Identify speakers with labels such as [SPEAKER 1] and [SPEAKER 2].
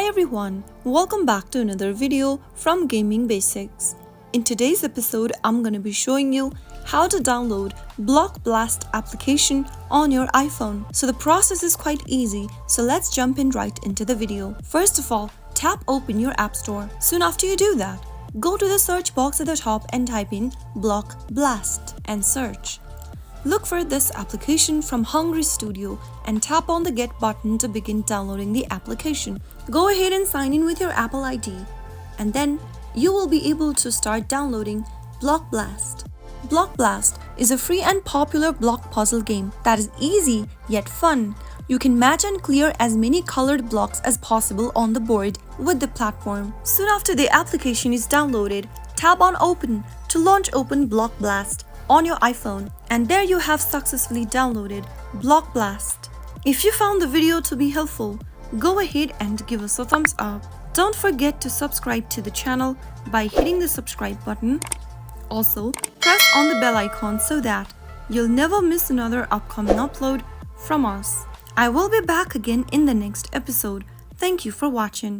[SPEAKER 1] Hi everyone, welcome back to another video from Gaming Basics. In today's episode, I'm going to be showing you how to download Block Blast application on your iPhone. So the process is quite easy, so let's jump in right into the video. First of all, tap open your app store. Soon after you do that, go to the search box at the top and type in Block Blast and search. Look for this application from Hungry Studio and tap on the Get button to begin downloading the application. Go ahead and sign in with your Apple ID, and then you will be able to start downloading Block Blast. Block Blast is a free and popular block puzzle game that is easy yet fun. You can match and clear as many colored blocks as possible on the board with the platform. Soon after the application is downloaded, tap on Open to launch Open Block Blast on your iPhone, and there you have successfully downloaded Block Blast. If you found the video to be helpful, go ahead and give us a thumbs up. Don't forget to subscribe to the channel by hitting the subscribe button. Also, press on the bell icon so that you'll never miss another upcoming upload from us. I will be back again in the next episode. Thank you for watching.